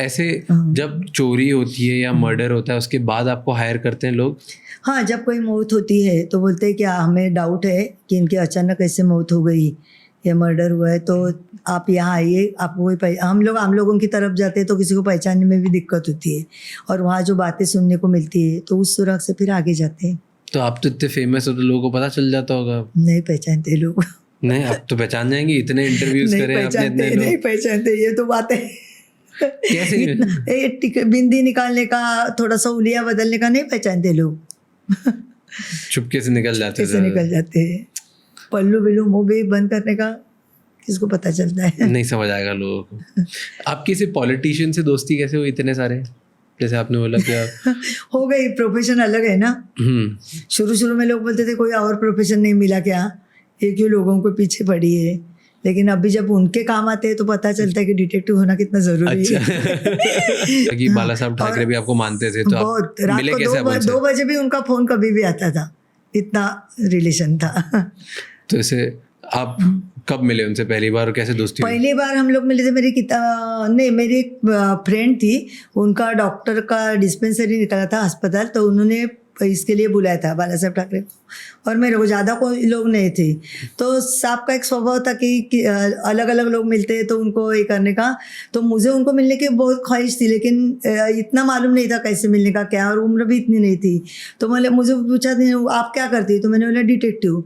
ऐसे जब चोरी होती है या मर्डर होता है उसके बाद आपको हायर करते हैं लोग? हाँ, जब कोई मौत होती है तो बोलते हैं कि हमें डाउट है कि इनकी अचानक ऐसे मौत हो गई या मर्डर हुआ है, तो आप यहाँ आइए, आपको कोई हम लोगों की तरफ जाते हैं तो किसी को पहचानने में भी दिक्कत होती है, और वहाँ जो बातें सुनने को मिलती है तो उस सुराग से फिर आगे जाते हैं। तो आप तो इतने फेमस हो तो लोगों को पता चल जाता होगा? नहीं पहचानते लोग। नहीं, आप तो पहचान जाएंगे, इतने इंटरव्यूज करे आपने, इतने लोग। नहीं पहचानते, ये तो बात है। कैसे? बिंदी निकालने का, थोड़ा सा उलिया बदलने का नहीं पहचानते लोग। चुपके से निकल जाते कैसे निकल जाते हैं। पल्लू बिल्लू मुंह भी बंद करने का किसको पता चलता है? नहीं समझ आएगा लोगों को। आपकी से पॉलिटिशियन से दोस्ती कैसे हुई इतने सारे? जैसे आपने बोला क्या हो गई, प्रोफेशन अलग है ना। शुरू में लोग बोलते थे कोई और प्रोफेशन नहीं मिला क्या, ये क्यों लोगों को पीछे पड़ी है, लेकिन अभी जब उनके काम आते हैं तो पता चलता है कि डिटेक्टिव होना कितना जरूरी है। कि बाला साहब ठाकरे भी आपको मानते थे, तो बहुत, आप रात मिले को कैसे? 2 बजे भी उनका फोन कभी भी आता था, इतना रिलेशन था। तो ऐसे आप कब मिले उनसे पहली बार और कैसे दोस्ती हुई? पहली बार हम लोग मिले थे, मेरी एक फ्रेंड थी, उनका डॉक्टर का डिस्पेंसरी निकला था अस्पताल, तो उन्होंने इसके लिए बुलाया था बाला साहब ठाकरे को, और मेरे को ज़्यादा कोई लोग नहीं थे। तो साहब का एक स्वभाव था कि अलग अलग लोग मिलते हैं तो उनको ये करने का, तो मुझे उनको मिलने की बहुत ख्वाहिश थी, लेकिन इतना मालूम नहीं था कैसे मिलने का क्या, और उम्र भी इतनी नहीं थी। तो मुझे पूछा आप क्या करती है, तो मैंने बोला डिटेक्टिव।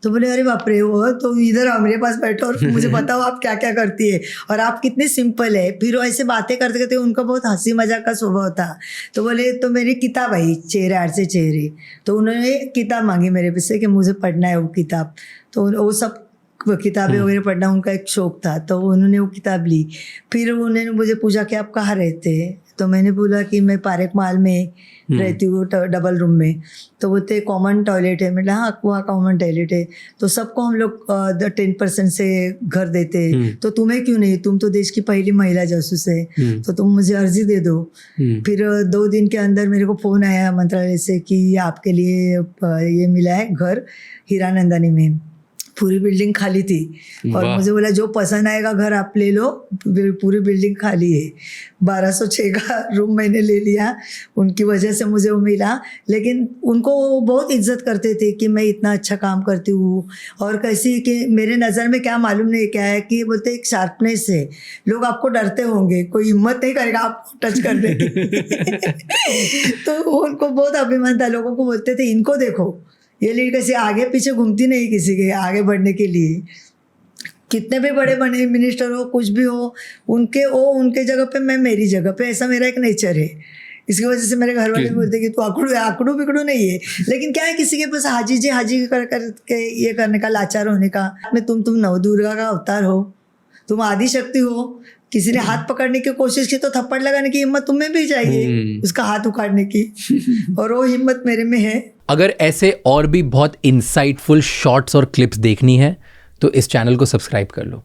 तो बोले अरे बाप रे, वो तो इधर आओ मेरे पास बैठो और मुझे बताओ आप क्या क्या करती है और आप कितने सिंपल है। फिर वो ऐसे बातें करते करते, उनका बहुत हंसी मजाक का स्वभाव था। तो बोले तो मेरी किताब आई, चेहरे आठ से चेहरे, तो उन्होंने किताब मांगी मेरे पे से कि मुझे पढ़ना है वो किताब। तो वो सब किताबें वगैरह पढ़ना उनका एक शौक था, तो उन्होंने वो किताब ली। फिर उन्होंने मुझे पूछा कि आप कहाँ रहते हैं, तो मैंने बोला कि मैं पारेख महल में रहती हूँ, डबल रूम में। तो बोलते कॉमन टॉयलेट है, मतलब हाँ वहाँ कॉमन टॉयलेट है, तो सबको हम लोग 10% से घर देते, तो तुम्हें क्यों नहीं, तुम तो देश की पहली महिला जासूस है, तो तुम मुझे अर्जी दे दो। फिर 2 दिन के अंदर मेरे को फ़ोन आया मंत्रालय से कि आपके लिए ये मिला है घर हीरानंदानी में, पूरी बिल्डिंग खाली थी, और मुझे बोला जो पसंद आएगा घर आप ले लो, पूरी बिल्डिंग खाली है। 1206 का रूम मैंने ले लिया, उनकी वजह से मुझे वो मिला। लेकिन उनको वो बहुत इज्जत करते थे कि मैं इतना अच्छा काम करती हूँ, और कैसी कि मेरे नज़र में क्या मालूम नहीं क्या है कि बोलते एक शार्पनेस है, लोग आपको डरते होंगे, कोई हिम्मत नहीं करेगा आपको टच करने की। तो उनको बहुत अभिमान था, लोगों को बोलते थे इनको देखो, ये लड़की कैसे आगे पीछे घूमती नहीं किसी के आगे बढ़ने के लिए। कितने भी बड़े बड़े मिनिस्टर हो, कुछ भी हो, उनके जगह पे, मैं मेरी जगह पे, ऐसा मेरा एक नेचर है। इसकी वजह से मेरे घर वाले बोलते कि तू आकड़ू बिकड़ू नहीं है, लेकिन क्या है किसी के पास हाजी करके ये करने का, लाचार होने का। में तुम नवदुर्गा का अवतार हो, तुम आदि शक्ति हो, किसी ने हाथ पकड़ने की कोशिश की तो थप्पड़ लगाने की हिम्मत तुम्हें भी चाहिए, उसका हाथ उखाड़ने की, और वो हिम्मत मेरे में है। अगर ऐसे और भी बहुत इंसाइटफुल शॉर्ट्स और क्लिप्स देखनी है तो इस चैनल को सब्सक्राइब कर लो।